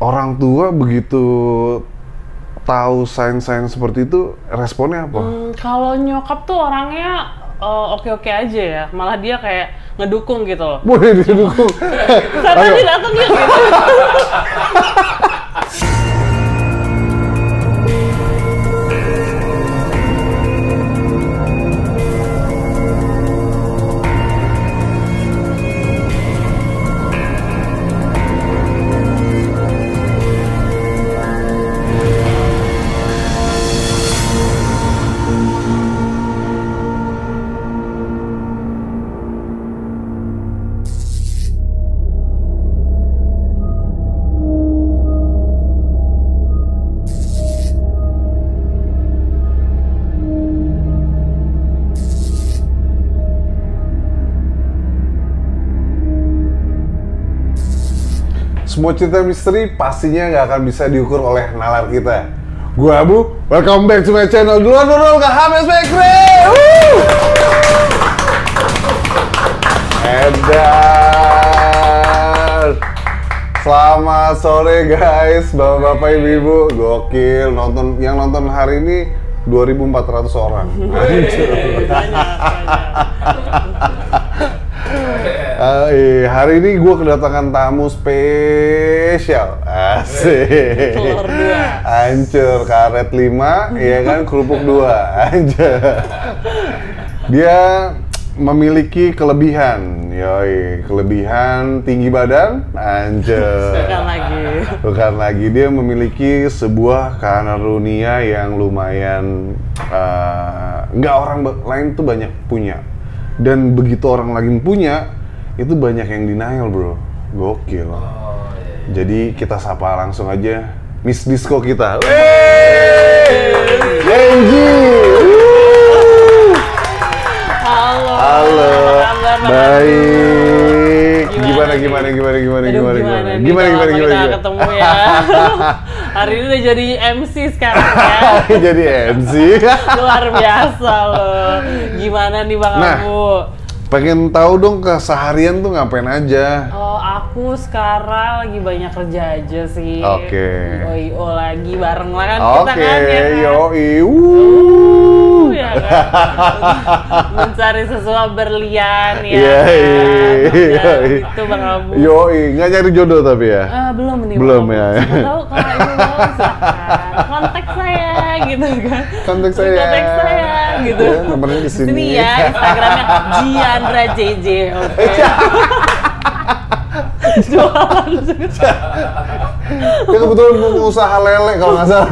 orang tua begitu tahu sains-sains seperti itu, responnya apa? Kalau nyokap tuh orangnya oke-oke aja ya, malah dia kayak ngedukung gitu loh. Boleh didukung. Karena dia datang ya gitu. Semua cerita misteri pastinya nggak akan bisa diukur oleh nalar kita. Gua Abu, welcome back to my channel. Duluan ke Hames Bakery. Edan. Selamat sore guys, bapak-bapak, ibu-ibu. Gokil, yang nonton hari ini 2.400 orang. Hari ini gue kedatangan tamu spesial. Asik. Telur 2. Hancur, karet 5, ya kan, kerupuk 2. Hancur. Dia memiliki kelebihan, kelebihan tinggi badan, hancur. Bukan lagi, dia memiliki sebuah karunia yang lumayan nggak orang lain tuh banyak punya. Dan begitu orang lain punya, itu banyak yang denial bro, gokil. Jadi kita sapa langsung aja Miss Disco kita. Genji. Halo. Baik. Gimana? Kita ketemu ya. Hari ini udah jadi MC sekarang ya. Jadi MC. Luar biasa loh. Gimana nih Bang Abu? Pengen tahu dong keseharian tuh ngapain aja? Oh, aku sekarang lagi banyak kerja aja sih. Oke. OIO lagi bareng lah kan kita kan ya kan? Yoi. Ya kan? Mencari sesuatu berlian ya. Iya. Itu Bang Abu. Yoi, nggak nyari jodoh tapi ya? Belum nih. Belum ya. Siapa tahu kalau ini mau silakan kontak saya gitu kan. Kontak saya gitu. Ya, nomornya di sini. Ya, Instagramnya Giandra JJ. Oke. Jualan. Ya kebetulan mau usaha lele kalau nggak salah.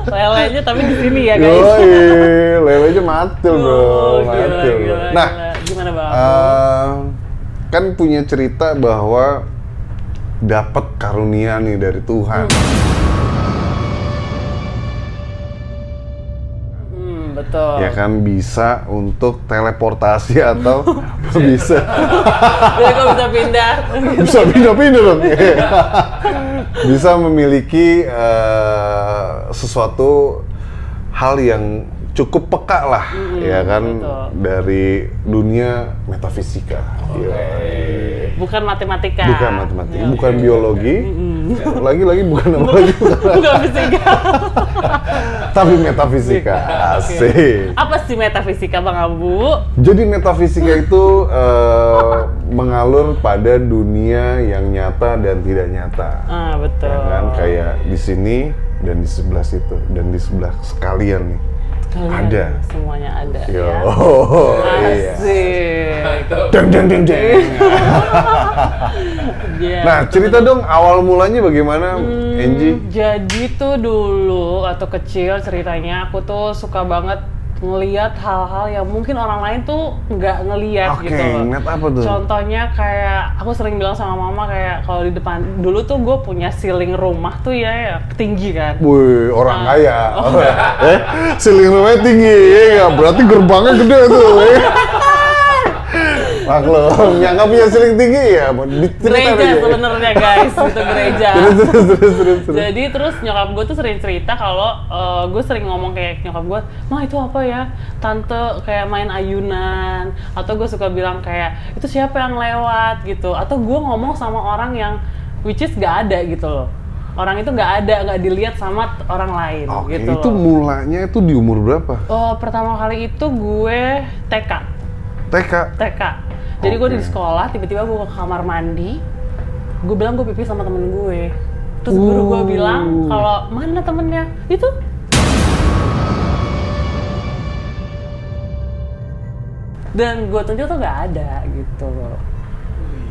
Lelenya tapi di sini ya guys. Yoi, lelenya matil bro, matil. Nah, gimana Bang? Kan punya cerita bahwa dapat karunia nih dari Tuhan. Betul. Ya kan, bisa untuk teleportasi atau bisa. Jadi kok bisa pindah? Bisa pindah-pindah dong. Bisa memiliki sesuatu hal yang cukup peka lah, ya kan, betul. Dari dunia metafisika. Bukan matematika. Bukan matematika, bukan biologi. Lagi-lagi bukan apa lagi? Bukan fisika. Tapi metafisika. Asik. Apa sih metafisika Bang Abu? Jadi metafisika itu mengalur pada dunia yang nyata dan tidak nyata. Betul. Ya kan, kayak di sini dan di sebelah situ dan di sebelah sekalian nih. Ada. Semuanya ada. Yo, ya. Asik. Deng. Nah, cerita dong awal mulanya bagaimana, Angie? Jadi tuh dulu atau kecil ceritanya aku tuh suka banget ngelihat hal-hal yang mungkin orang lain tuh nggak ngelihat gitu loh. Ngeliat apa tuh? Contohnya kayak aku sering bilang sama mama kayak kalau di depan dulu tuh gue punya ceiling rumah tuh ya tinggi kan. Wih, orang kaya. Ceiling rumahnya tinggi, ya berarti gerbangnya gede tuh. Maklum, yang nggak punya ceiling tinggi ya, gereja sebenarnya guys, itu gereja. Terus. Jadi terus nyokap gue tuh sering cerita kalau gue sering ngomong kayak nyokap gue, "Ma itu apa ya? Tante kayak main ayunan." Atau gue suka bilang kayak, "Itu siapa yang lewat?" gitu. Atau gue ngomong sama orang yang which is nggak ada gitu loh. Orang itu nggak dilihat sama orang lain Oke, gitu itu loh. mulanya itu di umur berapa? Oh, pertama kali itu gue TK. TK? Jadi gue Oke. di sekolah, tiba-tiba gue ke kamar mandi, gue bilang gue pipis sama temen gue. Terus guru gue bilang kalau mana temennya? Itu. Dan gue tunjuk tuh nggak ada gitu.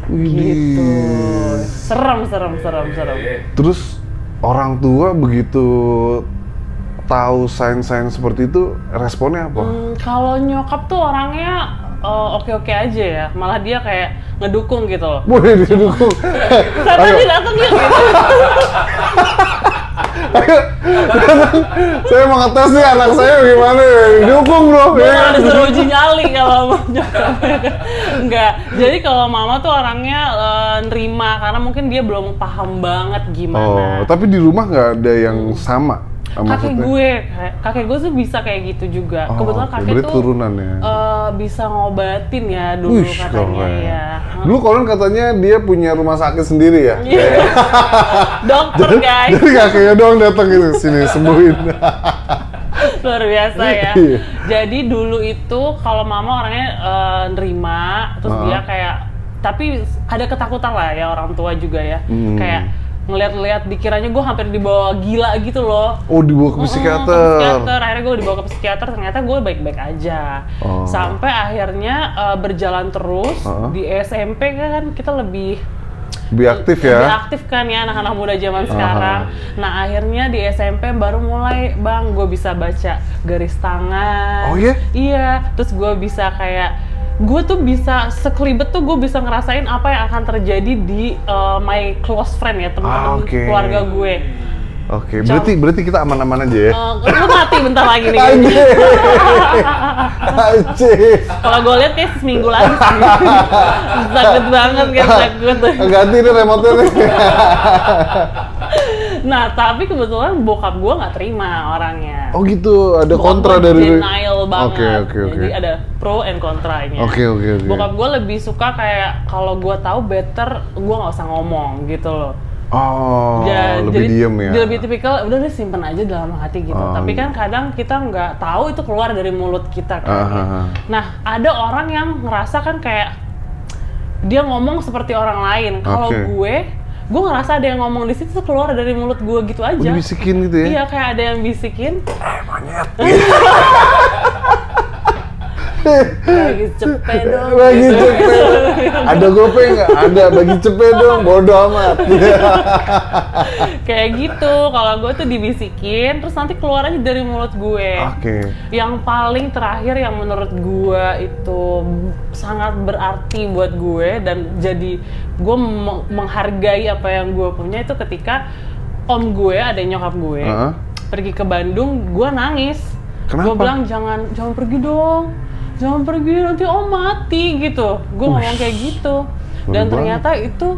Gitu. Serem. Terus orang tua begitu tahu sign-sign seperti itu, responnya apa? Kalau nyokap tuh orangnya oke-oke aja ya, malah dia kayak ngedukung gitu loh. Boleh didukung. Saya tadi datang ya gitu. Ayo, saya mau ngetes nih anak saya gimana, dukung bro. Gue nggak disuruh uji nyali kalau mau nyokap. Enggak. Jadi kalau mama tuh orangnya nerima karena mungkin dia belum paham banget Oh, gimana. tapi di rumah nggak ada yang sama? Kakek gue tuh bisa kayak gitu juga. Oh, Kebetulan oke. kakek Berarti tuh turunan ya? Bisa ngobatin ya dulu Wih, katanya keren. ya. Dulu Colin katanya dia punya rumah sakit sendiri ya? Iya. Dokter guys. Jadi kakeknya doang datang gitu, sini sembuhin. Luar biasa ya. Iya. Jadi dulu itu kalau mama orangnya nerima, terus dia kayak, tapi ada ketakutan lah ya orang tua juga ya. Kayak ngeliat-liat dikiranya gue hampir dibawa gila gitu loh. Oh, dibawa ke Ke psikiater. psikiater. Akhirnya gue dibawa ke psikiater, ternyata gue baik-baik aja. Oh. Sampai akhirnya berjalan terus. Di SMP kan kita lebih Lebih aktif lebih ya? aktif kan ya anak-anak muda zaman sekarang. Nah akhirnya di SMP baru mulai, bang, gue bisa baca garis tangan. Oh iya? Iya, terus gue bisa kayak, gue tuh bisa sekelibet tuh gue bisa ngerasain apa yang akan terjadi di my close friend ya, teman-teman oke. keluarga gue. Oke, berarti kita aman-aman aja ya? Lu mati bentar lagi nih kayaknya. Anjir. Anjir. Kalau gue lihat kayak seminggu lagi sih. Sakit banget kan, takut. Ganti nih remote-nya nih. Nah, tapi kebetulan bokap gue nggak terima orangnya. Oh gitu, ada Bokap kontra gue dari... denial banget. Oke. Jadi ada pro and kontranya. Oke. Bokap gue lebih suka kayak kalau gue tahu better gue nggak usah ngomong gitu loh. Oh, lebih jadi, diem ya? Dia lebih tipikal, udah deh simpen aja dalam hati gitu. Tapi kan kadang kita nggak tahu itu keluar dari mulut kita kan. Nah, ada orang yang ngerasa kan kayak dia ngomong seperti orang lain. Kalau gue ngerasa ada yang ngomong di situ keluar dari mulut gue gitu aja. Dibisikin gitu ya? Iya, kayak ada yang bisikin. Monyet. Bagi cepet dong. Bagi cepet. Ada gope nggak? Ada, bagi cepet dong. Bodoh amat. Kayak gitu. Kalau gue tuh dibisikin, terus nanti keluar aja dari mulut gue. Oke. Yang paling terakhir yang menurut gue itu sangat berarti buat gue dan jadi gue menghargai apa yang gue punya itu ketika om gue, ada nyokap gue, pergi ke Bandung, gue nangis. Kenapa? Gue bilang jangan pergi dong. Jangan pergi, nanti om mati gitu. Gue ngomong kayak gitu. Dan ternyata itu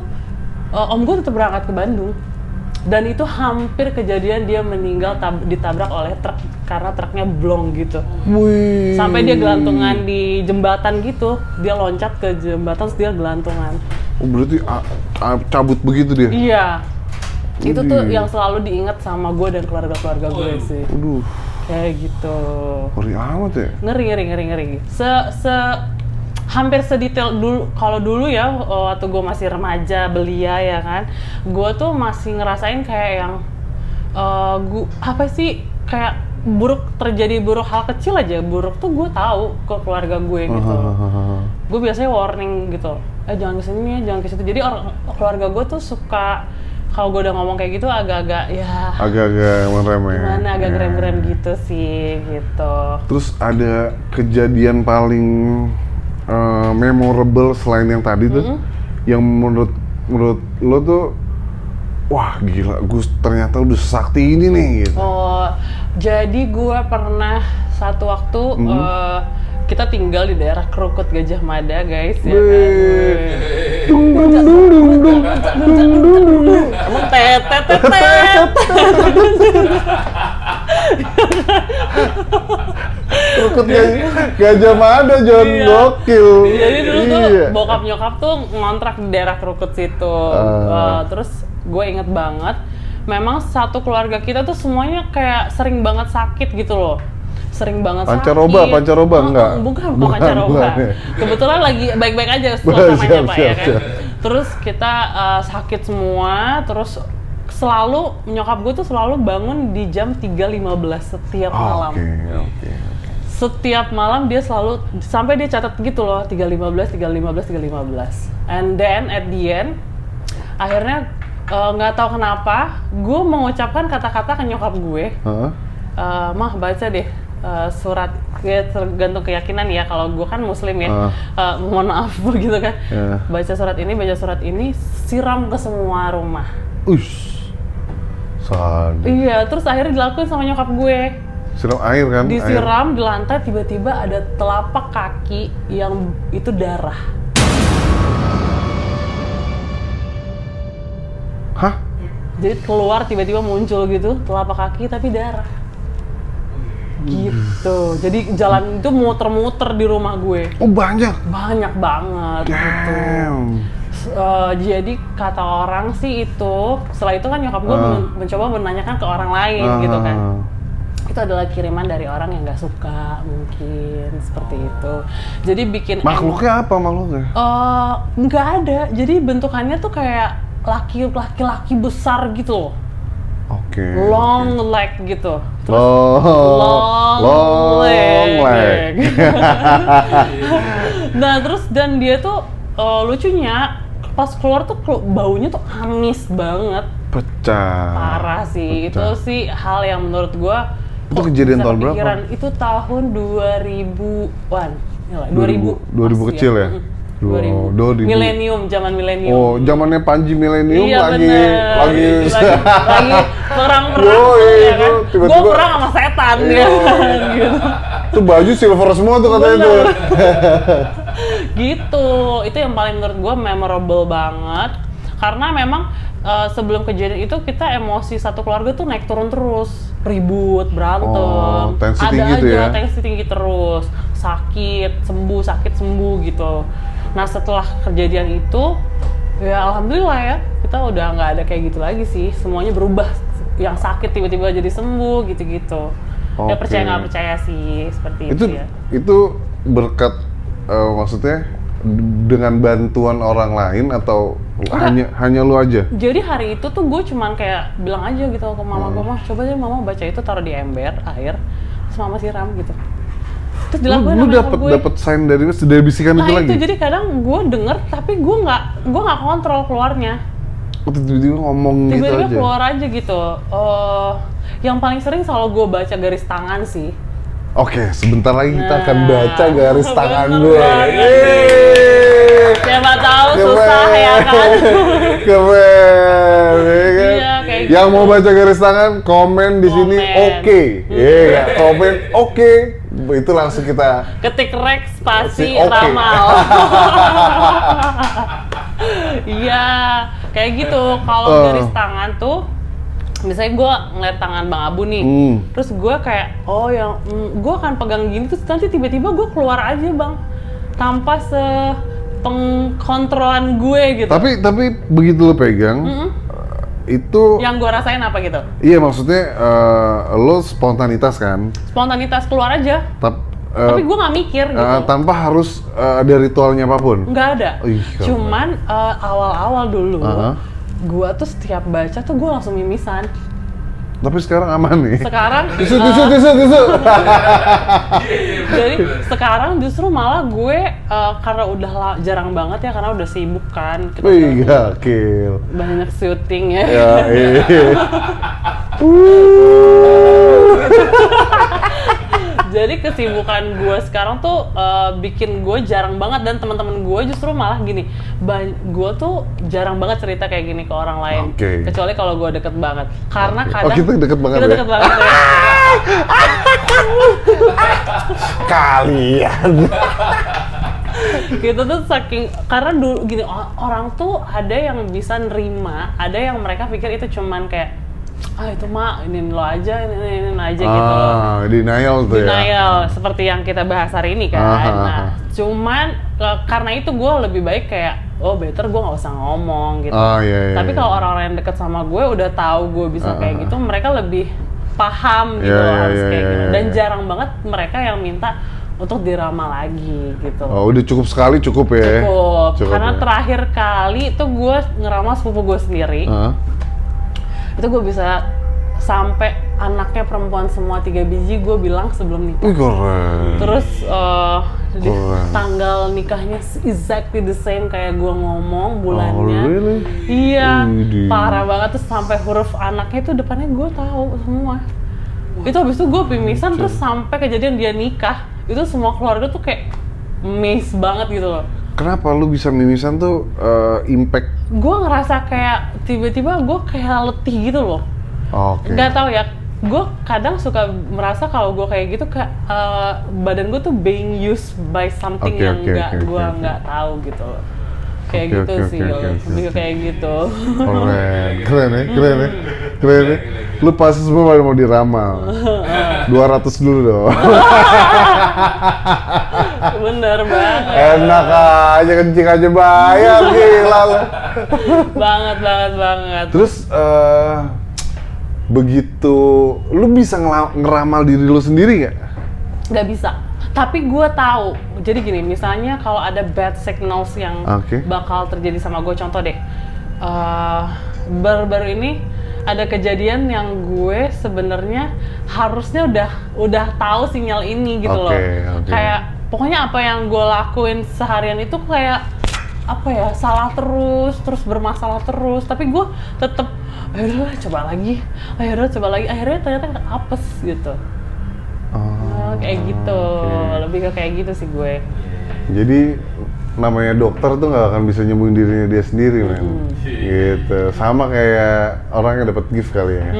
om gue tetap berangkat ke Bandung. Dan itu hampir kejadian dia meninggal ditabrak oleh truk karena truknya blong gitu. Wih. Sampai dia gelantungan di jembatan gitu. Dia loncat ke jembatan terus dia gelantungan. Oh, berarti cabut begitu dia? Iya. Itu tuh yang selalu diingat sama gue dan keluarga-keluarga gue sih. Aduh. Kayak gitu. Ngeri amat ya? Ngeri. Hampir sedetail dulu. Kalau dulu ya, waktu gue masih remaja, belia ya kan, gue tuh masih ngerasain kayak yang kayak terjadi buruk hal kecil aja, buruk tuh gue tahu ke keluarga gue gitu. Gue biasanya warning gitu, jangan kesini ya, jangan kesitu. Jadi keluarga gue tuh suka, kalau gue udah ngomong kayak gitu agak-agak ngerem ya. Gimana, agak ngerem-ngerem gitu sih, gitu. Terus ada kejadian paling memorable selain yang tadi tuh, yang menurut lo tuh, wah gila, gue ternyata udah sesakti ini nih gitu. Oh, jadi gue pernah satu waktu kita tinggal di daerah Krukut Gajah Mada, guys, ya kan. Emang tetet. Krukut Gajah Mada, John, gokil. Jadi dulu tuh Iya. bokap nyokap tuh ngontrak di daerah Krukut situ. Terus gue inget banget, memang satu keluarga kita tuh semuanya kayak sering banget sakit gitu loh. Sering banget Pancaroba enggak? Bukan pancaroba. Ya. Kebetulan lagi baik-baik aja suasananya Pak ya kan. Siap. Terus kita sakit semua, terus selalu nyokap gue tuh selalu bangun di jam 3.15 setiap malam. Oke. Setiap malam dia selalu, sampai dia catat gitu loh, 3.15. And then at the end, akhirnya nggak tahu kenapa, gue mengucapkan kata-kata ke nyokap gue, Mah baca deh surat, ya tergantung keyakinan ya, kalau gue kan muslim ya, mohon maaf begitu kan, baca surat ini, siram ke semua rumah. Iya, terus akhirnya dilakuin sama nyokap gue. Siram air kan? Disiram di lantai, tiba-tiba ada telapak kaki yang itu darah. Hah? Jadi keluar tiba-tiba muncul gitu, telapak kaki tapi darah. Gitu. Jadi jalan itu muter-muter di rumah gue. Oh banyak? Banyak banget gitu. Jadi kata orang sih itu, setelah itu kan nyokap gue mencoba menanyakan ke orang lain gitu kan. Itu adalah kiriman dari orang yang nggak suka, mungkin seperti itu. Jadi bikin makhluknya apa makhluknya? Nggak ada. Jadi bentukannya tuh kayak laki-laki besar gitu. Long leg gitu. Terus long leg. Nah terus dan dia tuh lucunya pas keluar tuh baunya tuh amis banget. Pecah. Parah sih. Itu sih hal yang menurut gua. Itu kejadian tahun berapa? Itu tahun 2000-an. 2000 kecil ya? 2000. Milenium, zaman milenium. Oh, zamannya Panji milenium lagi perang-perang ya kan. Gue perang sama setan ya kan gitu. Tuh baju silver semua tuh katanya tuh. Gitu. Itu yang paling menurut gue memorable banget. Karena memang sebelum kejadian itu kita emosi satu keluarga tuh naik turun terus, ribut, berantem, tensi ada tinggi aja tuh ya? tensi tinggi terus, sakit sembuh gitu. Nah setelah kejadian itu, ya alhamdulillah ya kita udah nggak ada kayak gitu lagi sih, semuanya berubah, yang sakit tiba-tiba jadi sembuh gitu. Ya percaya nggak percaya sih seperti itu ya. Itu berkat maksudnya dengan bantuan orang lain atau hanya lu aja? Jadi hari itu tuh gue cuman kayak bilang aja gitu ke mama gue, Mah coba deh mama baca itu, taruh di ember air, terus mama siram gitu. Terus dilakuin lu dapet sign dari bisikan itu lagi? Nah itu jadi kadang gue denger tapi gue nggak kontrol keluarnya. Tiba-tiba ngomong gitu aja? Tiba-tiba keluar aja gitu. Yang paling sering selalu gue baca garis tangan sih. Oke, sebentar lagi kita akan baca garis tangan gue. Siapa tahu susah ya kan? Keren. Iya, kayak yang gitu. mau baca garis tangan, komen di sini oke. Iya, komen oke. Itu langsung kita ketik rek spasi ramal. Iya, kayak gitu. Kalau garis tangan tuh, misalnya gue ngeliat tangan Bang Abu nih, terus gue kayak, gue akan pegang gini, terus nanti tiba-tiba gue keluar aja Bang, tanpa pengkontrolan gue gitu. Tapi begitu lo pegang, itu yang gue rasain apa gitu? Iya maksudnya lo spontanitas kan? Spontanitas keluar aja. Tapi gue nggak mikir gitu. Tanpa harus ada ritualnya apapun? Nggak ada. Cuman awal-awal dulu, gue tuh setiap baca tuh gue langsung mimisan. Tapi sekarang aman nih? Sekarang tisu. Jadi sekarang justru malah gue karena udah jarang banget ya, karena udah sibuk kan. Wih, gokil. Banyak syuting ya. Jadi kesibukan gue sekarang tuh bikin gue jarang banget, dan teman-teman gue justru malah gini, gue tuh jarang banget cerita kayak gini ke orang lain, kecuali kalau gue deket banget. Karena kadang kita deket banget ya? Deket banget ya. Kalian. Gitu tuh saking, karena dulu gini, orang tuh ada yang bisa nerima, ada yang mereka pikir itu cuman kayak itu mah ini lo aja, ini aja gitu loh. Denial tuh ya. Denial, seperti yang kita bahas hari ini kan. Nah, Cuman karena itu gue lebih baik kayak better gue nggak usah ngomong gitu. Iya. Tapi kalau orang-orang yang deket sama gue udah tahu gue bisa kayak gitu, mereka lebih paham gitu harus kayak gitu. Dan jarang banget mereka yang minta untuk diramal lagi gitu. Udah cukup sekali cukup ya. Cukup. Karena terakhir kali itu gue ngeramal sepupu gue sendiri. Itu gue bisa sampai anaknya perempuan semua 3 biji gue bilang sebelum nikah. Keren. Terus tanggal nikahnya exactly the same kayak gue ngomong bulannya. Really? Iya, parah banget. Terus sampai huruf anaknya itu depannya gue tahu semua. Itu habis itu gue pingsan terus sampai kejadian dia nikah. Itu semua keluarga tuh kayak amazed banget gitu loh. Kenapa lu bisa mimisan tuh impact? Gue ngerasa kayak tiba-tiba gue kayak letih gitu loh. Oke. Gak tau ya, gue kadang suka merasa kalau gue kayak gitu kayak badan gue tuh being used by something yang gue nggak tahu gitu loh. Kayak gitu sih, lebih kayak gitu. Keren ya. Lu pasti semua mau diramal. 200 dulu dong. Bener banget. Enak aja, kencing aja bayar, gila lu. Banget. Terus begitu, lu bisa ngeramal diri lu sendiri nggak? Nggak bisa. Tapi gue tahu. Jadi gini, misalnya kalau ada bad signals yang bakal terjadi sama gue, contoh deh. Baru-baru ini ada kejadian yang gue sebenarnya harusnya udah tahu sinyal ini gitu loh. Kayak pokoknya apa yang gue lakuin seharian itu kayak apa ya, salah terus bermasalah terus. Tapi gue tetep akhirnya coba lagi. Akhirnya ternyata apes gitu. Kayak gitu, lebih ke kayak gitu sih gue. Jadi namanya dokter tuh nggak akan bisa nyembuhin dirinya dia sendiri, men. Gitu, sama kayak orang yang dapat gift kali ya.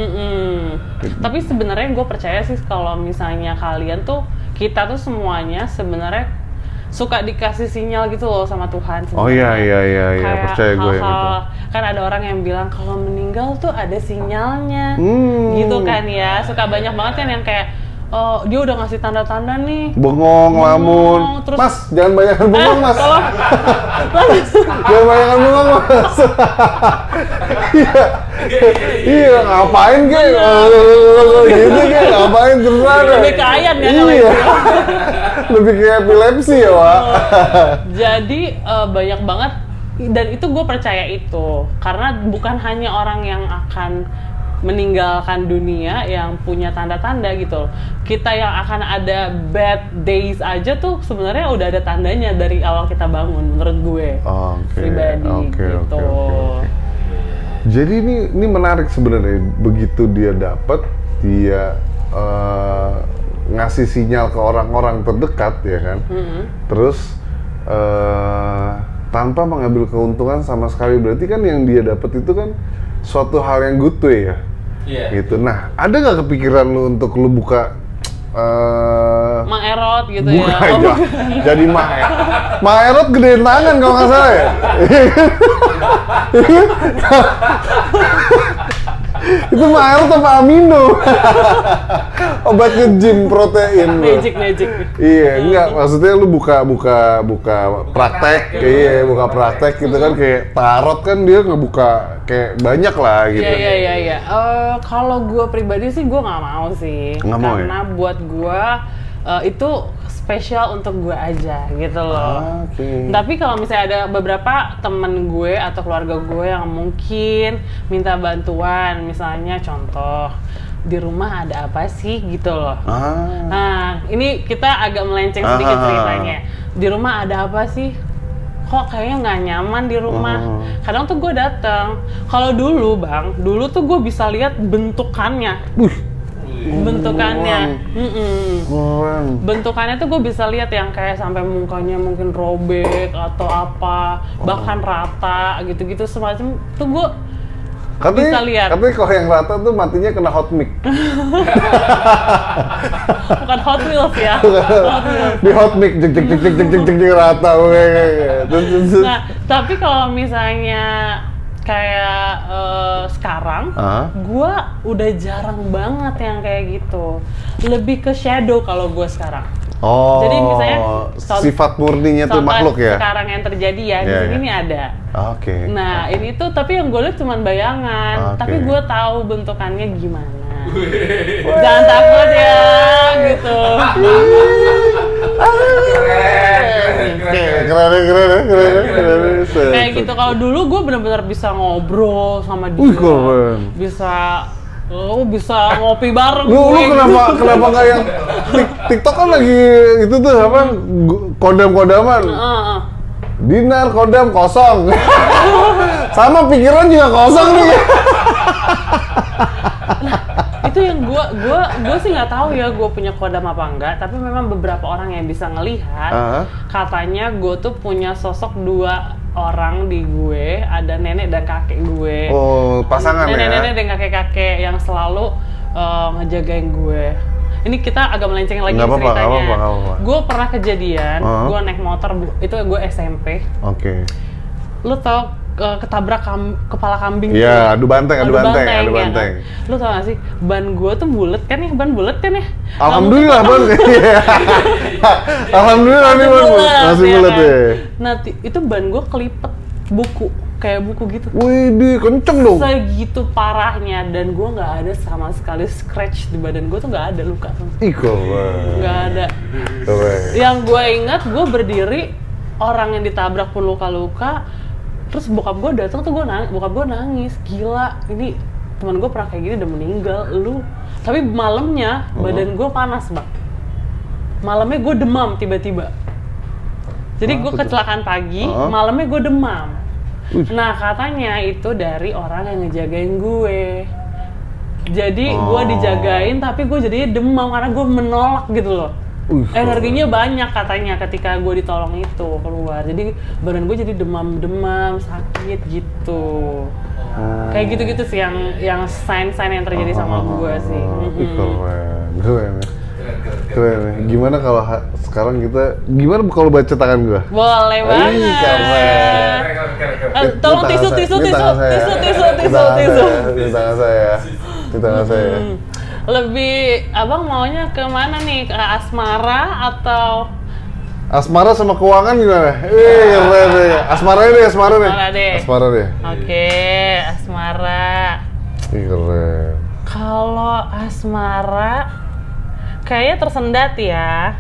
Gitu. Tapi sebenarnya gue percaya sih kalau misalnya kalian tuh, kita tuh semuanya sebenarnya suka dikasih sinyal gitu loh sama Tuhan. Iya, percaya gue yang itu. Kan ada orang yang bilang kalau meninggal tuh ada sinyalnya, gitu kan ya. Suka banyak banget kan yang kayak dia udah ngasih tanda-tanda nih. Bengong, lamun. Terus, Mas, jangan banyakan bengong, Mas. Jangan banyakan bengong, Mas. Iya, ngapain kayak gitu kayak ngapain terus ada. Lebih ke ayan ya. Iya. Lebih kayak epilepsi ya, Wak. Jadi banyak banget, dan itu gue percaya itu. Karena bukan hanya orang yang akan meninggalkan dunia yang punya tanda-tanda gitu. Kita yang akan ada bad days aja tuh sebenarnya udah ada tandanya dari awal kita bangun, menurut gue pribadi gitu. Jadi ini menarik sebenarnya, begitu dia dapat, dia ngasih sinyal ke orang-orang terdekat ya kan. Terus tanpa mengambil keuntungan sama sekali, berarti kan yang dia dapat itu kan suatu hal yang good way ya. Gitu. Nah, ada nggak kepikiran lu untuk lu buka Mang-erot gitu buka ya? Aja. Jadi Mang-erot gedein tangan kalau nggak salah ya. Itu Mang-erot apa amino? Obat nge-gym protein. Magic. Iya, enggak, maksudnya lu buka praktek, buka praktek gitu kan, kayak tarot kan dia ngebuka kayak banyak lah gitu. Iya. Kalau gue pribadi sih gue nggak mau sih, karena buat gue itu spesial untuk gue aja gitu loh. Tapi kalau misalnya ada beberapa temen gue atau keluarga gue yang mungkin minta bantuan, misalnya contoh di rumah ada apa sih gitu loh. Nah, ini kita agak melenceng sedikit ceritanya. Di rumah ada apa sih? Kok kayaknya nggak nyaman di rumah. Kadang tuh gue datang. Kalau dulu tuh gue bisa lihat bentukannya. Bentukannya tuh gue bisa lihat yang kayak sampai mukanya mungkin robek atau apa, bahkan rata gitu-gitu semacam tuh gue bisa lihat. Tapi kalau yang rata tuh matinya kena hot mic. Bukan Hot Wheels ya. Di hot mic jek rata. Nah, tapi kalau misalnya kayak sekarang, gua udah jarang banget yang kayak gitu. Lebih ke shadow kalau gua sekarang. Oh, Jadi misalnya sifat murninya tuh contoh makhluk ya? sekarang yang terjadi ya, di Iya, sini iya. nih ada. Oke. Nah, ini tuh tapi yang gue lihat cuma bayangan, Oke. tapi gue tahu bentukannya gimana. Jangan takut ya, gitu. Keren. Kayak gitu. Kalau dulu gue benar-benar bisa ngobrol sama dia, Wih, keren. bisa ngopi bareng. Lu gue. kenapa nggak yang TikTok kan lagi itu tuh apa kodam-kodaman. Heeh. Dinar kodam kosong. Sama pikiran juga kosong nih. Itu yang gue sih nggak tahu ya gue punya kodam apa enggak, tapi memang beberapa orang yang bisa ngelihat katanya gue tuh punya sosok dua orang di gue, ada nenek dan kakek gue. Oh, pasangan ya? Nenek-nenek dan kakek-kakek yang selalu ngejagain gue. Ini kita agak melenceng lagi Nggak apa-apa, ceritanya. nggak apa-apa. Gue pernah kejadian, gue naik motor, itu gue SMP. Oke. Lu tau ketabrak kepala kambing? Iya, adu banteng. Ya kan? Lu tau gak sih, ban gue tuh bulet kan ya? Ban bulet kan ya? Alhamdulillah, Ban. Alhamdulillah nih, Ban. Masih bulet ya. Nah, itu ban gue kelipet buku, kayak buku gitu. Wih, kenceng dong. Segitu parahnya, dan gue nggak ada sama sekali scratch di badan gue tuh, nggak ada luka. Ih, keren. Nggak ada. Keren. Yang gue ingat, gue berdiri, orang yang ditabrak pun luka-luka. Terus bokap gue datang tuh bokap gue nangis, gila, ini teman gue pernah kayak gini udah meninggal, lu. Tapi malamnya badan gue panas, Bang. Malamnya gue demam tiba-tiba. Jadi gue kecelakaan pagi, malamnya gue demam. Nah, katanya itu dari orang yang ngejagain gue. Jadi gue dijagain tapi gue jadinya demam karena gue menolak gitu loh. Energinya banyak katanya ketika gue ditolong itu keluar. Jadi badan gue jadi demam-demam, sakit gitu. Kayak gitu-gitu sih yang sign-sign yang terjadi sama gue sih. Keren. Gimana kalau sekarang gimana kalau baca tangan gue? Boleh banget. Tolong tisu. Di tangan saya. Lebih, abang maunya ke mana nih? Ke asmara atau? Asmara sama keuangan gimana? Keren deh. Asmara deh. Asmara deh. Oke, asmara. Keren. Kalau asmara, kayaknya tersendat ya.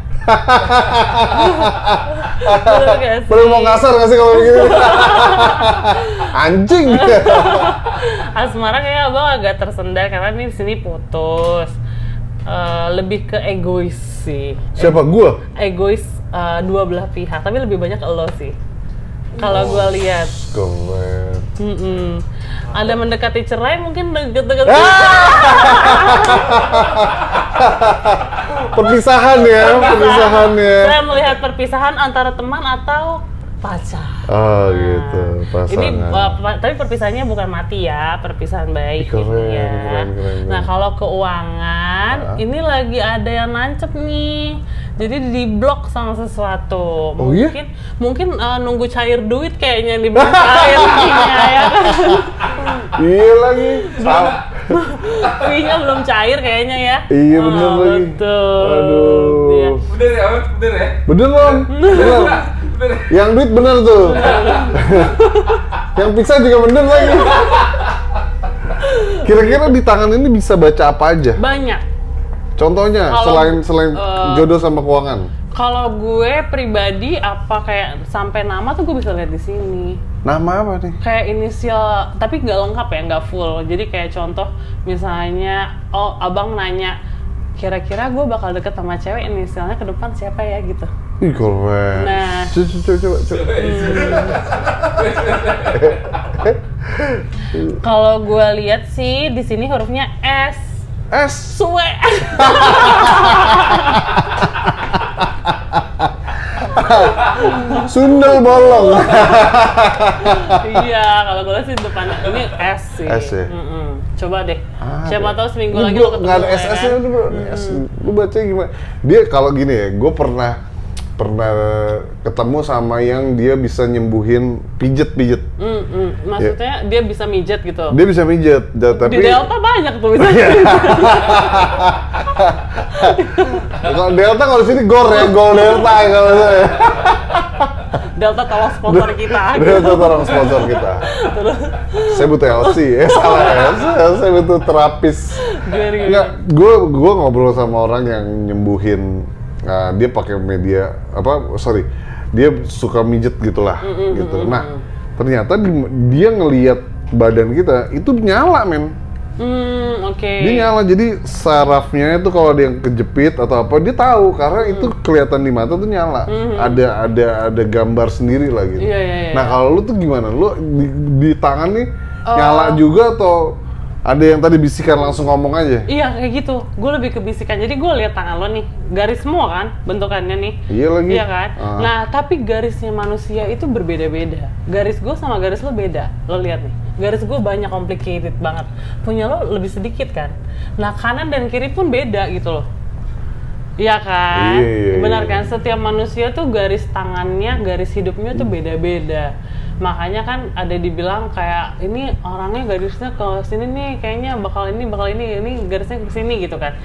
Belum mau kasar nggak sih kalau begini? Anjing. Asmara kayaknya abang agak tersendat karena ini di sini putus. Lebih ke egois sih. Siapa gua? Egois dua belah pihak, tapi lebih banyak elo sih. Kalau gua lihat. Keren. Ada mendekati cerai, mungkin deket-deket. Perpisahan ya. Saya melihat perpisahan antara teman atau pacar. Oh gitu, pasangan. Ini tapi perpisahannya bukan mati ya, perpisahan baik gitu ya. Keren. Nah, kalau keuangan, ini lagi ada yang nancep nih. Jadi diblok sama sesuatu. Mungkin nunggu cair duit kayaknya di belum cair ya kan. Iya lagi. Fee-nya belum cair kayaknya ya. Iya bener lagi. Betul. Aduh. Ya. Bener ya? Bener Bang. Bener. Yang duit bener tuh. Yang pizza juga bener lagi. Kira-kira di tangan ini bisa baca apa aja? Banyak. Contohnya selain jodoh sama keuangan. Kalau gue pribadi kayak sampai nama tuh gue bisa lihat di sini. Nama apa nih? Kayak inisial, tapi nggak lengkap ya, nggak full. Jadi kayak contoh misalnya, abang nanya, kira-kira gue bakal deket sama cewek inisialnya ke depan siapa ya gitu. Ih keren. Nah, coba. Kalau gue lihat sih di sini hurufnya S. Suwe. Sundel bolong. Iya, kalau gue lihat sih depan ini S sih. S ya? Coba deh. Siapa tahu seminggu lagi lo ketemu. Nggak ada SS-nya tuh bro. Lu baca gimana? Dia kalau gini ya, gue pernah ketemu sama yang dia bisa nyembuhin pijet. Maksudnya dia bisa mijet gitu? Dia bisa mijet, tapi di Delta banyak tuh misalnya. Kalau Delta kalau sini gor ya, gol Delta ya kalau saya. Delta tolong sponsor kita. Delta tolong sponsor kita. Saya butuh LC, salah ya. Saya butuh terapis. Enggak, gue ngobrol sama orang yang nyembuhin. Dia pakai media dia suka mijet gitulah, gitu. Nah, ternyata dia ngelihat badan kita itu nyala, men. Oke. Dia nyala, jadi sarafnya itu kalau ada yang kejepit atau apa dia tahu karena itu kelihatan di mata tuh nyala. Ada gambar sendiri lah gitu. Iya. Nah kalau lu tuh gimana? Lu di tangan nih nyala juga atau ada yang tadi bisikan langsung ngomong aja? Iya kayak gitu. Gue lebih ke bisikan. Jadi gue lihat tangan lo nih, garis semua kan bentukannya nih. Iya lagi. Iya kan. Nah tapi garisnya manusia itu berbeda-beda. Garis gue sama garis lo beda. Lo lihat nih. Garis gue banyak complicated banget. Punya lo lebih sedikit kan. Nah kanan dan kiri pun beda gitu loh. Iya kan? Iya. Benar kan? Setiap manusia tuh garis tangannya, garis hidupnya tuh beda-beda. Makanya kan ada dibilang kayak ini orangnya garisnya ke sini nih kayaknya bakal ini garisnya ke sini gitu kan.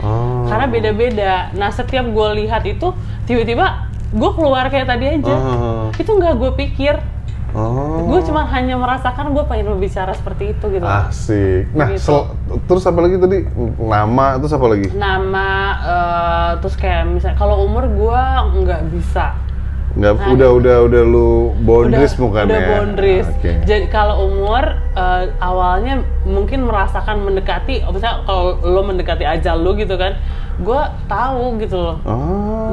Karena beda-beda. Nah, setiap gue lihat itu tiba-tiba gue keluar kayak tadi aja. Itu nggak gue pikir. Gue cuma hanya merasakan gue pengen berbicara seperti itu gitu. Asik. Nah, gitu. Terus apa lagi tadi? Nama, terus apa lagi? Nama, terus kayak misalnya kalau umur gue nggak bisa. Nggak, udah lu boundaries bukan ya? Udah boundaries. Okay. Jadi kalau umur awalnya mungkin merasakan mendekati, misalnya kalau lo mendekati ajal lo gitu kan, gue tahu gitu loh.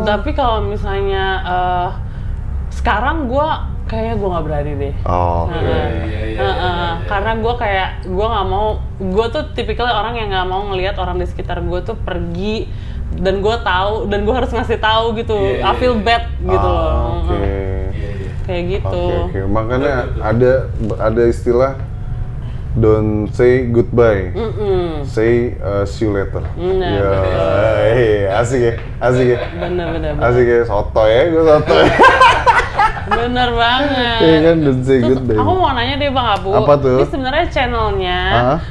Tapi kalau misalnya sekarang gue kayaknya gue nggak berani deh. Karena gue nggak mau, gue tuh tipikalnya orang yang nggak mau ngelihat orang di sekitar gue tuh pergi dan gue tahu dan gue harus ngasih tahu gitu. I feel bad gitu loh. Kayak gitu. Oke. Makanya ada istilah don't say goodbye, say see you later. Asik ya. Bener. Asik ya, soto ya, gue soto ya. Bener banget. Iya kan, don't say Terus, goodbye. aku mau nanya deh Bang Abu. Apa tuh? Ini sebenarnya channelnya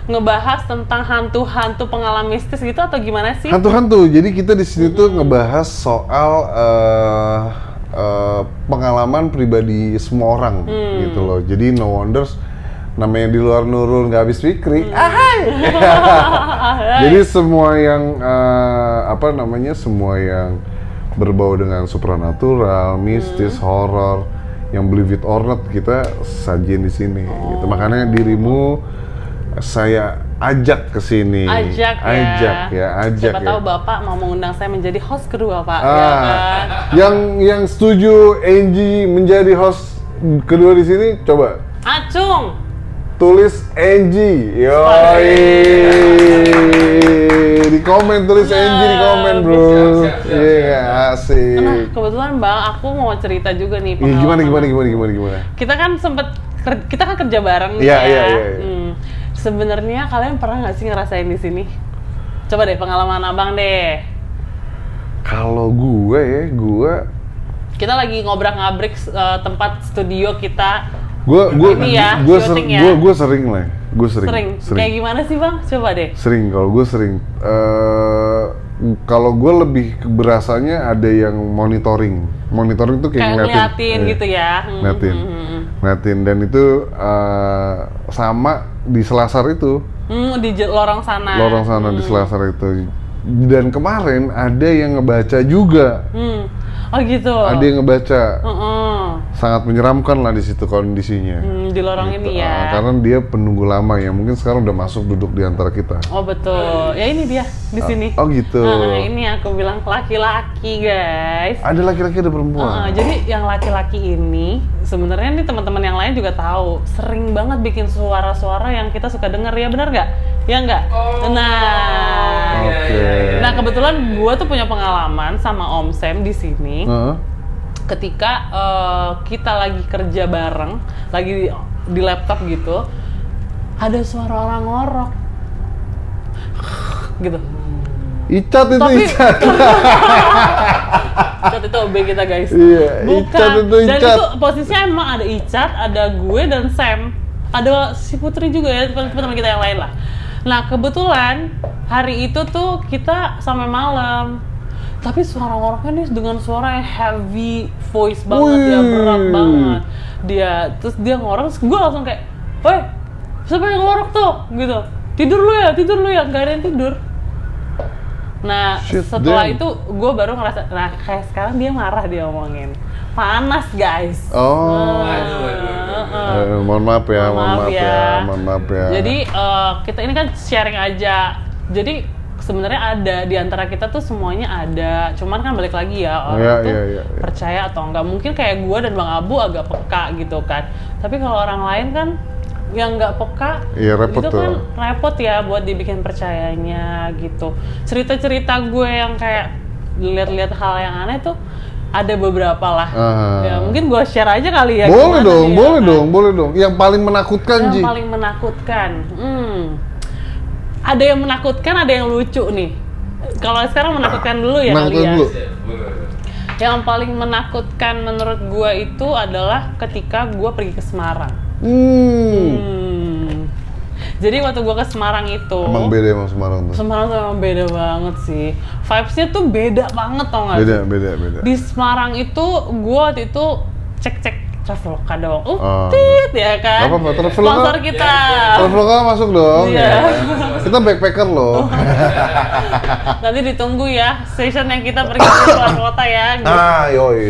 ngebahas tentang hantu-hantu pengalaman mistis gitu atau gimana sih? Hantu-hantu. Jadi kita di sini tuh ngebahas soal pengalaman pribadi semua orang gitu loh. Jadi no wonders namanya di luar Nurul nggak habis pikri. Jadi semua yang semua yang berbau dengan supranatural, mistis, horor, yang believe it or not kita sajiin di sini. Gitu. Makanya dirimu saya ajak ke sini. Ajak ya. Siapa tahu Bapak mau mengundang saya menjadi host kedua, Pak. Ya kan? Yang setuju Angie menjadi host kedua di sini, coba. Acung. Tulis Angie. Yoi. Di komen tulis Angie di komen, bro. Iya, asik. Nah, kebetulan Bang, aku mau cerita juga nih. Gimana? Kita kan kerja bareng nih Iya. Sebenarnya kalian pernah nggak sih ngerasain di sini? Coba deh pengalaman Abang deh. Kalau gue kita lagi ngobrak-ngabrik tempat studio kita. Gue sering. Kayak gimana sih Bang? Coba deh. Kalau gue sering. Kalau gue lebih berasanya ada yang monitoring. Monitoring tuh kayak ngeliatin gitu ya. Ngeliatin dan itu sama di Selasar itu. Di lorong sana. Di Selasar itu. Dan kemarin ada yang ngebaca juga. Oh gitu. Ada yang ngebaca. Sangat menyeramkan lah di situ kondisinya. Di lorong gitu. ini ya. Karena dia penunggu lama ya. Mungkin sekarang udah masuk duduk di antara kita. Oh betul. Ya ini dia di sini. Oh gitu. Ini aku bilang laki-laki guys. Ada laki-laki ada perempuan. Jadi yang laki-laki ini sebenarnya nih teman-teman yang lain juga tahu sering banget bikin suara-suara yang kita suka denger ya, benar nggak? Ya nggak? Nah kebetulan gue tuh punya pengalaman sama Om Sam di sini. Ketika kita lagi kerja bareng, lagi di laptop gitu, ada suara orang ngorok, gitu. Icat itu. Icat itu OB kita guys. Iya. Bukan. Icat itu. Dan itu posisinya emang ada Icat, ada gue dan Sam, ada si Putri juga ya teman-teman kita yang lain lah. Nah kebetulan hari itu tuh kita sampai malam. Tapi suara ngoroknya nih dengan suara yang heavy voice banget, dia berat banget. Terus dia ngorok, terus gue langsung kayak, "Woi, siapa yang ngorok tuh?" gitu. Tidur lu ya, nggak ada yang tidur. Nah, setelah itu gue baru ngerasa, nah kayak sekarang dia marah, dia ngomongin. Panas guys. Mohon maaf ya. Jadi kita ini kan sharing aja. Jadi sebenarnya ada di antara kita tuh semuanya ada, cuman kan balik lagi ya orang percaya atau enggak. Mungkin kayak gue dan Bang Abu agak peka gitu kan. Tapi kalau orang lain kan yang nggak peka, repot itu kan repot ya buat dibikin percayanya gitu. Cerita-cerita gue yang kayak lihat-lihat hal yang aneh tuh ada beberapa lah. Ya mungkin gue share aja kali ya. Boleh dong. Yang paling menakutkan, Yang paling menakutkan. Ada yang menakutkan, ada yang lucu nih. Kalau sekarang menakutkan dulu ya kali ya. Yang paling menakutkan menurut gue itu adalah ketika gue pergi ke Semarang. Jadi waktu gue ke Semarang itu, emang beda emang Semarang tuh. Semarang tuh emang beda banget sih. Vibes-nya tuh beda banget, tau gak sih? Beda. Di Semarang itu gue waktu itu cek Traveloka dong. Tit ya kan. Apa Traveloka? Sponsor kita. Traveloka masuk dong. Iya. Kita backpacker loh. Nanti ditunggu ya session yang kita pergi ke luar kota ya. Gitu. Yoi.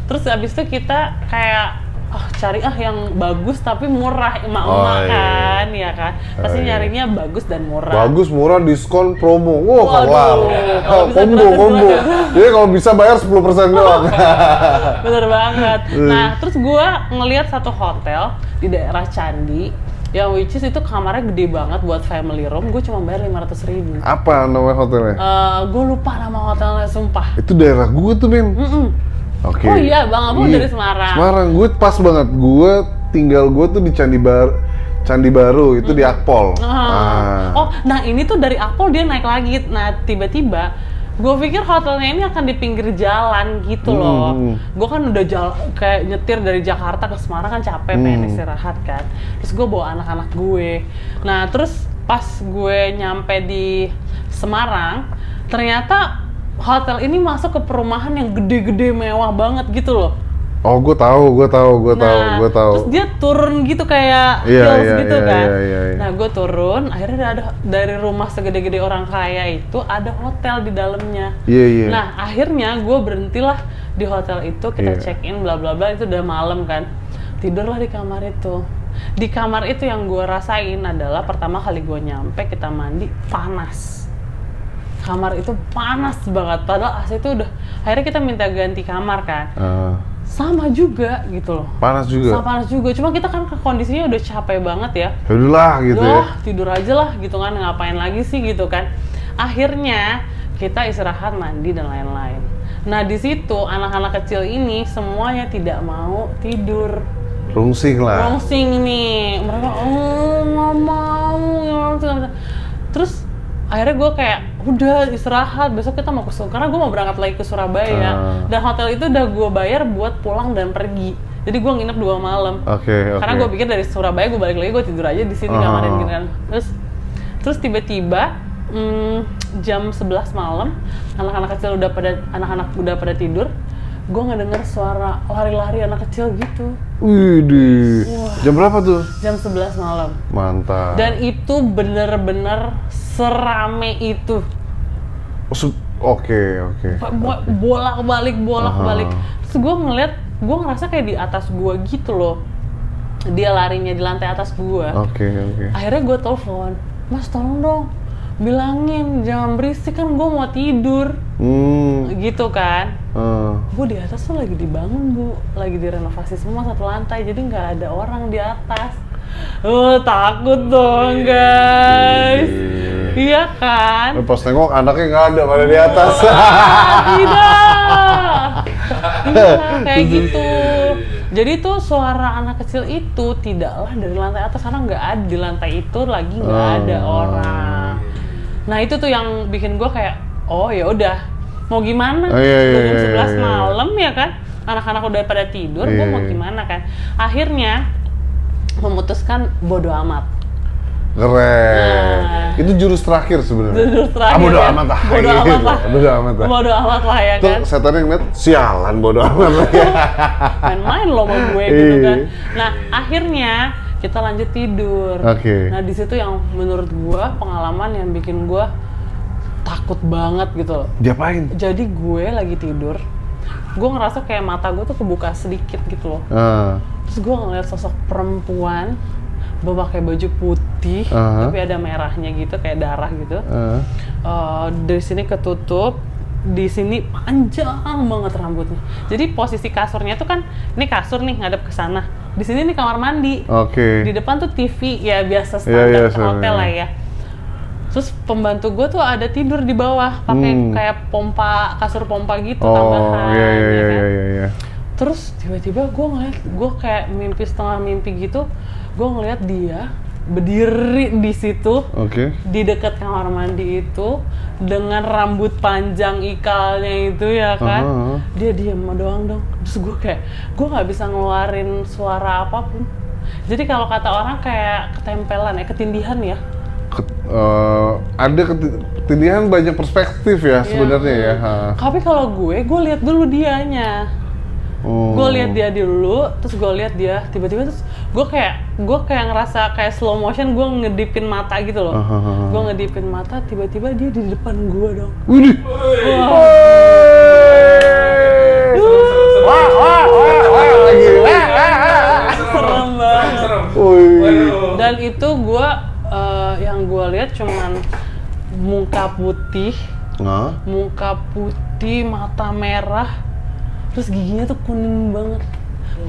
Terus abis itu kita kayak cari yang bagus tapi murah, emak-emak kan, ya kan. Pasti nyarinya bagus dan murah. Bagus, murah, diskon, promo. Kelar. Combo. Jadi kalau bisa bayar 10% doang. Bener banget. Nah, terus gua ngelihat satu hotel di daerah Candi yang which is itu kamarnya gede banget buat family room. Gue cuma bayar 500.000. Apa namanya hotelnya? Gue lupa nama hotelnya, sumpah. Itu daerah gue tuh, men. Oke. Oh iya, Bang Abu dari Semarang. Semarang, gue pas banget. Gue tuh di Candi Baru itu di Akpol. Oh, nah ini tuh dari Akpol dia naik lagi. Nah, tiba-tiba gue pikir hotelnya ini akan di pinggir jalan gitu loh. Gue kan udah kayak nyetir dari Jakarta ke Semarang kan capek, pengen istirahat kan. Terus gue bawa anak-anak gue. Nah, terus pas gue nyampe di Semarang, ternyata hotel ini masuk ke perumahan yang gede-gede mewah banget gitu loh. Oh, gue tahu. Terus dia turun gitu kayak hills gitu kan. Nah, gue turun, akhirnya ada dari rumah segede-gede orang kaya itu ada hotel di dalamnya. Nah, akhirnya gue berhentilah di hotel itu, kita check in bla bla bla, itu udah malam kan. Tidurlah di kamar itu. Di kamar itu yang gue rasain adalah pertama kali gue nyampe, kita mandi, panas. Kamar itu panas banget, padahal AC itu udah, akhirnya kita minta ganti kamar kan. Sama juga gitu loh. Panas juga. Cuma kita kan kondisinya udah capek banget ya. Yaudahlah gitu ya. Tidur aja lah gitu kan, ngapain lagi sih gitu kan. Akhirnya kita istirahat, mandi dan lain-lain. Nah, di situ anak-anak kecil ini semuanya tidak mau tidur. Rungsing nih. Mereka nggak mau. Terus akhirnya gue kayak udah istirahat, besok kita mau ke Surabaya karena gue mau berangkat lagi ke Surabaya. Dan hotel itu udah gue bayar buat pulang dan pergi. Jadi gue nginep 2 malam. Karena gue pikir dari Surabaya gue balik lagi, gue tidur aja di sini kamarin gitu kan. Terus tiba-tiba jam 11 malam, anak-anak kecil udah pada tidur. Gue ngedenger suara lari-lari anak kecil gitu. Widih. Jam berapa tuh? Jam 11 malam. Mantap. Dan itu bener-bener serame itu. Oke. Bolak-balik. Terus gue ngerasa kayak di atas gue gitu loh. Dia larinya di lantai atas gue. Oke. Akhirnya gue telepon, "Mas, tolong dong, bilangin jangan berisik, kan gue mau tidur." Gitu kan. Bu, di atas tuh lagi dibangun, Bu. Lagi direnovasi semua satu lantai, jadi nggak ada orang di atas. Takut dong, guys. Iya kan? Pas nengok anaknya nggak ada, pada di atas. Tidak. Iya, kayak gitu. Jadi tuh suara anak kecil itu tidaklah dari lantai atas, karena nggak ada di lantai itu lagi, nggak ada orang. Nah, itu tuh yang bikin gue kayak, oh ya udah, mau gimana? Jam 11 malam ya kan, anak-anak udah pada tidur, gue mau gimana kan? Akhirnya memutuskan bodo amat. Keren. Itu jurus terakhir sebenarnya. Jurus terakhir. Bodo ya. amat lah. Bodo gitu. amat lah. Bodo amat lah. Bodo amat lah ya Tuh kan. setannya ngeliat, sialan bodo amat lah. Main-main lo sama gue gitu kan. Nah, akhirnya kita lanjut tidur. Oke. Nah, di situ yang menurut gue pengalaman yang bikin gue takut banget gitu loh. Diapain? Jadi gue lagi tidur, gue ngerasa kayak mata gue tuh kebuka sedikit gitu loh. Terus gue ngeliat sosok perempuan pakai baju putih, tapi ada merahnya gitu, kayak darah gitu. Dari sini ketutup, di sini panjang banget rambutnya. Jadi posisi kasurnya tuh kan, ini kasur nih ngadep ke sana. Di sini nih kamar mandi. Oke. Di depan tuh TV, ya biasa standar hotel lah ya. Terus pembantu gue tuh ada tidur di bawah, pakai kayak pompa, kasur pompa gitu tambahan. Iya. Terus tiba-tiba gue ngeliat, gue kayak mimpi setengah mimpi gitu, gue ngeliat dia berdiri di situ, di dekat kamar mandi itu, dengan rambut panjang ikalnya itu ya kan, dia diem doang dong. Terus gue nggak bisa ngeluarin suara apapun. Jadi kalau kata orang kayak ketempelan, ketindihan ya. Ada ketindihan banyak perspektif ya sebenarnya ya. Tapi kalau gue lihat dulu dianya. Gue lihat dia dulu, terus gue lihat dia tiba-tiba, terus gue kayak ngerasa kayak slow motion, gue ngedipin mata gitu loh. Gue ngedipin mata, tiba-tiba dia di depan gue dong. Widih. Serem banget. Dan itu gue yang gue lihat cuman muka putih, mata merah, terus giginya tuh kuning banget.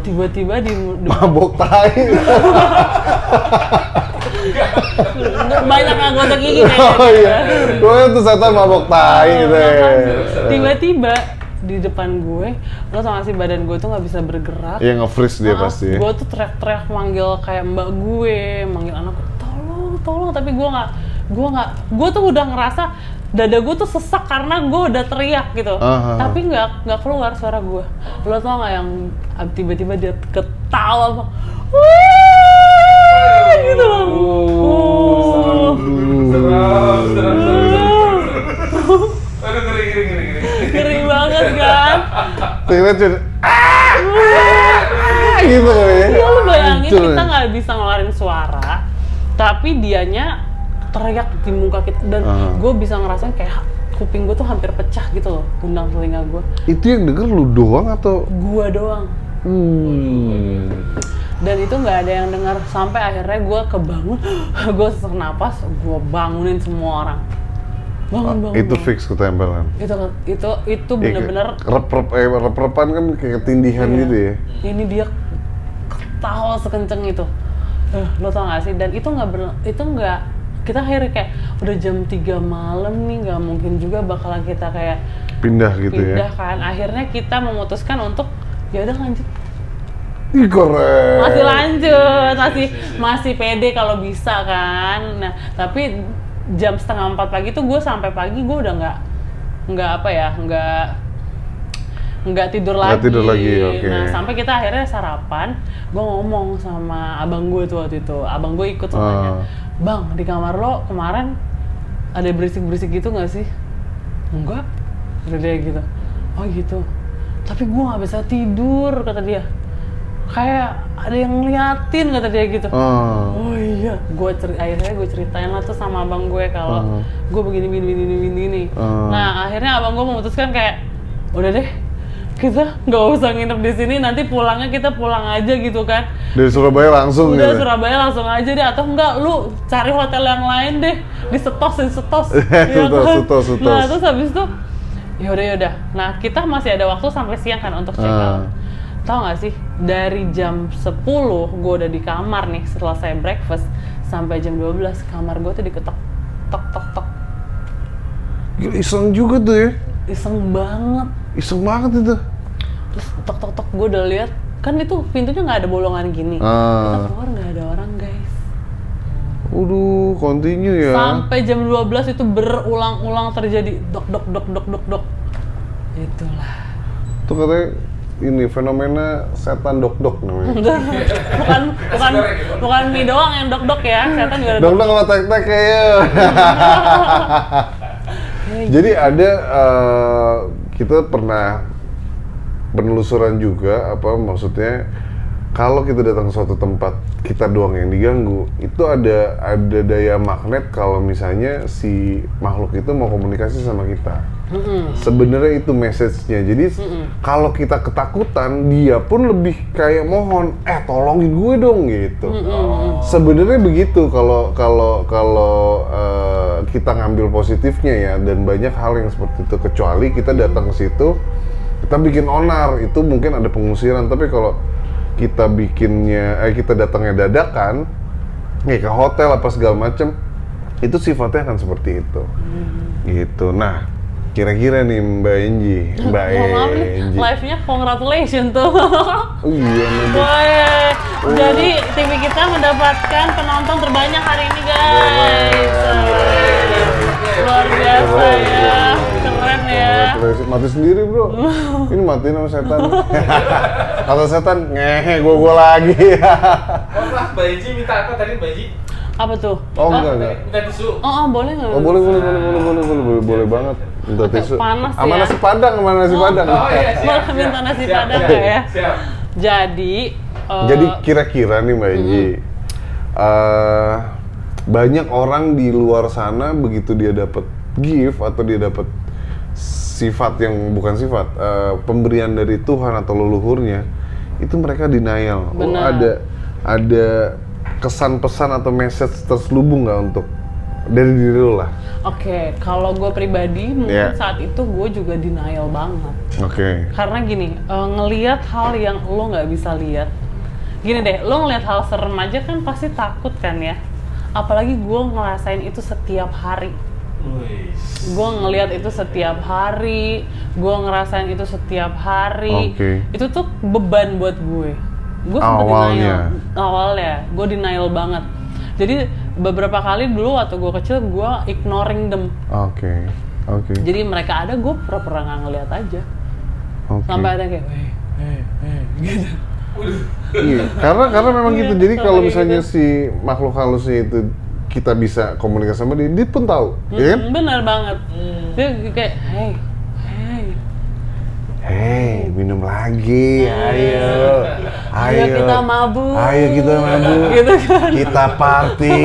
Tiba-tiba di mabok tai. Banyak anggota gigi Oh iya, gue tuh setan mabok tai gitu ya. Tiba-tiba di depan gue, lo tau gak sih badan gue tuh nggak bisa bergerak. Iya, nge-freeze dia pasti. Gue tuh teriak-teriak manggil kayak mbak gue, manggil anak gue, tolong, tapi gue tuh udah ngerasa dada gue tuh sesak karena gue udah teriak gitu, tapi nggak keluar suara gue. Lo tau nggak yang tiba-tiba dia ketawa, gitu loh. Aduh, ngeri. Ngeri banget kan? Tinggal gitu kali ya. Iya, lu bayangin kita nggak bisa ngeluarin suara, tapi dianya teriak di muka kita, dan gue bisa ngerasain kayak kuping gue tuh hampir pecah gitu loh, undang telinga gue. Itu yang denger lu doang atau? Gue doang. Dan itu nggak ada yang dengar sampai akhirnya gue kebangun, gue sesak napas, gue bangunin semua orang. Bangun. Itu fix ketempelan. Itu bener-bener rep-repan kan kayak ketindihan gitu ya. Ini dia ketawa sekenceng itu. Lo tau gak sih? Dan itu nggak kita akhirnya kayak udah jam 3 malam nih, nggak mungkin juga bakalan kita kayak pindah gitu pindah ya. Kan akhirnya kita memutuskan untuk ya udah lanjut. Ih, keren. Masih lanjut, masih pede kalau bisa kan. Nah, tapi jam 3:30 pagi tuh gue sampai pagi gue udah nggak tidur lagi. Okay. Nah, sampai kita akhirnya sarapan, gue ngomong sama abang gue tuh waktu itu. Abang gue ikut semuanya. Bang, di kamar lo kemarin ada berisik-berisik gitu nggak sih? Enggak, kata dia gitu. Oh gitu. Tapi gue nggak bisa tidur, kata dia. Kayak ada yang ngeliatin, kata dia gitu. Oh iya. Akhirnya gue ceritain lah tuh sama abang gue kalau gue begini. Nah, akhirnya abang gue memutuskan kayak udah deh, kita nggak usah nginep di sini, nanti pulangnya kita pulang aja gitu kan. Dari Surabaya langsung udah gitu? Surabaya langsung aja deh, atau enggak lu cari hotel yang lain deh, disetos. Setos. Nah, terus habis itu yaudah. Nah, kita masih ada waktu sampai siang kan untuk check out. Tahu nggak sih, dari jam 10 gue udah di kamar nih setelah saya breakfast, sampai jam 12 kamar gue tuh diketok tok. Gila, iseng juga tuh ya? Iseng banget itu. Terus tok, gue udah lihat kan itu pintunya nggak ada bolongan gini. Kita keluar nggak ada orang, guys. Waduh, continue ya. Sampai jam 12 itu berulang-ulang terjadi dok. Itulah. Tuh katanya ini fenomena setan dok-dok namanya. bukan mie doang yang dok-dok ya, setan juga ada Dok-dok sama tek-tek kayaknya. Jadi ada kita pernah penelusuran juga, apa maksudnya kalau kita datang ke suatu tempat kita doang yang diganggu, itu ada daya magnet kalau misalnya si makhluk itu mau komunikasi sama kita. Sebenarnya itu message-nya. Jadi kalau kita ketakutan, dia pun lebih kayak mohon, tolongin gue dong gitu. Sebenarnya begitu kalau kita ngambil positifnya ya, dan banyak hal yang seperti itu. Kecuali kita datang ke situ, kita bikin onar, itu mungkin ada pengusiran. Tapi kalau kita kita datangnya dadakan, ke hotel apa segala macem, itu sifatnya akan seperti itu. Gitu. Nah, kira-kira nih Mbak Enji, Maaf nih, live-nya congratulations tuh. Oh iya, Woi, jadi TV kita mendapatkan penonton terbanyak hari ini guys. Luar biasa ya, keren ya. Mati sendiri bro, ini matiin sama setan. Kata setan, ngehe gue lagi. Mbak Enji minta apa tadi Mbak Enji? Apa tuh? Oh enggak. Minta tisu. Oh boleh nggak? Oh boleh banget. Minta tisu. Panas ya. Sama nasi padang. Oh iya, siap. Boleh minta nasi padang nggak ya? Siap. Jadi kira-kira nih Mbak Enji, banyak orang di luar sana begitu dia dapat gift atau dia dapat sifat yang bukan sifat, pemberian dari Tuhan atau leluhurnya, itu mereka denial. Oh, ada kesan pesan atau message terselubung nggak untuk dari diri lo lah? Oke, kalau gue pribadi mungkin saat itu gue juga denial banget. Oke. Karena gini, ngelihat hal yang lo nggak bisa lihat. Gini deh, lo ngelihat hal serem aja kan pasti takut kan ya. Apalagi gue ngerasain itu setiap hari. Gue ngelihat itu setiap hari, gue ngerasain itu setiap hari. Itu tuh beban buat gue. Gue sempet denial awalnya, gue denial banget. Jadi beberapa kali dulu waktu gue kecil gue ignoring them. Oke. Jadi mereka ada, gue pura-pura nggak ngeliat aja. Sampai ada kayak, gitu. Iya, karena memang gitu. Jadi kalau misalnya si makhluk halusnya itu kita bisa komunikasi sama dia pun tahu, ya kan? Benar banget. Dia kayak, Hey, minum lagi, ayo kita mabuk, gitu kan? Kita party.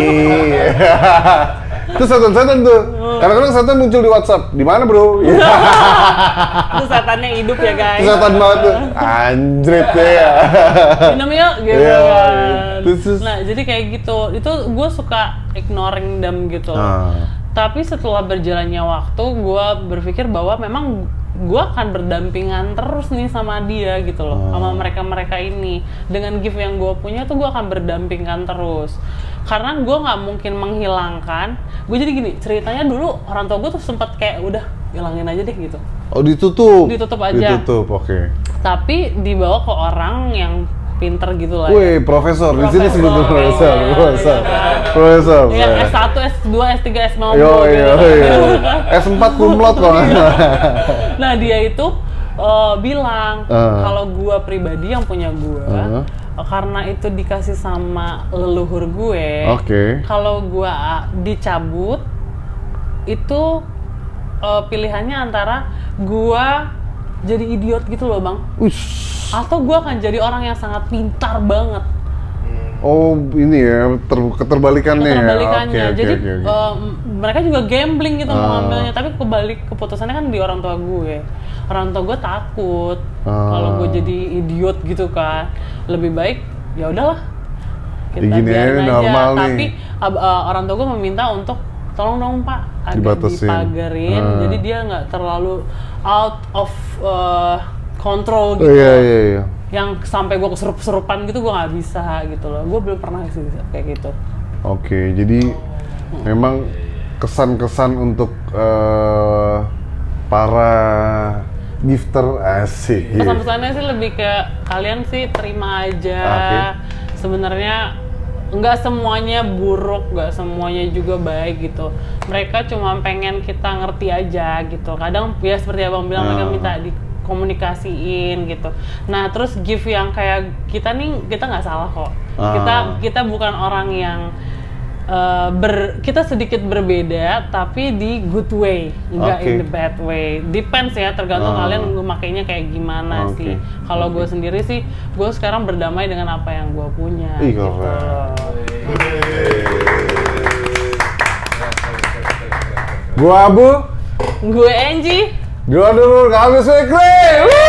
Terus setan tuh, kadang-kadang setan muncul di WhatsApp, di mana bro? Itu setannya hidup ya guys. Itu setan banget tuh, anjrit ya. Minum yuk, gitu kan. Nah jadi kayak gitu, itu gue suka ignoring them gitu. Tapi setelah berjalannya waktu, gue berpikir bahwa memang gue akan berdampingan terus nih sama dia gitu loh, sama mereka ini. Dengan gift yang gue punya tuh gue akan berdampingan terus. Karena gue nggak mungkin menghilangkan. Gue jadi gini, ceritanya dulu orang tua gue tuh sempat kayak udah hilangin aja deh gitu. Oh ditutup aja. Oke. Tapi dibawa ke orang yang pinter gitu lah. Wih, profesor. Di sini sebetulnya profesor. Iya, S1, S2, S3, S5 gitu. Iya. S4 kumlot kok. Nah, dia itu bilang kalau gua pribadi yang punya gua, karena itu dikasih sama leluhur gue. Kalau gua dicabut itu pilihannya antara gua jadi idiot gitu loh, Bang. Atau gue akan jadi orang yang sangat pintar banget. Oh, ini ya, keterbalikannya ya. Jadi okay. Mereka juga gambling gitu mau ngambilnya, tapi kebalik keputusannya kan di orang tua gue. Orang tua gue takut kalau gue jadi idiot gitu kan. Lebih baik ya udahlah. Kita biarin aja. Normal tapi orang tua gue meminta untuk tolong dong Pak, agak dipagerin. Jadi dia nggak terlalu out of kontrol gitu. Iya. Yang sampai gue kesurup-kesurupan gitu gue nggak bisa gitu loh. Gue belum pernah sih kayak gitu. Oke, jadi memang kesan-kesan untuk para gifter asik. Pesan-pesannya sih lebih ke kalian sih terima aja. Sebenarnya nggak semuanya buruk, nggak semuanya juga baik gitu. Mereka cuma pengen kita ngerti aja gitu. Kadang ya seperti abang bilang mereka minta komunikasiin gitu. Nah terus give yang kayak kita nggak salah kok. Kita bukan orang yang kita sedikit berbeda tapi di good way, nggak in the bad way. Depends ya, tergantung kalian memakainya kayak gimana sih. Kalau gue sendiri sih, gue sekarang berdamai dengan apa yang gue punya. Gitu. Gue Abu, gue Angie, gue dulu Kamis Weekly.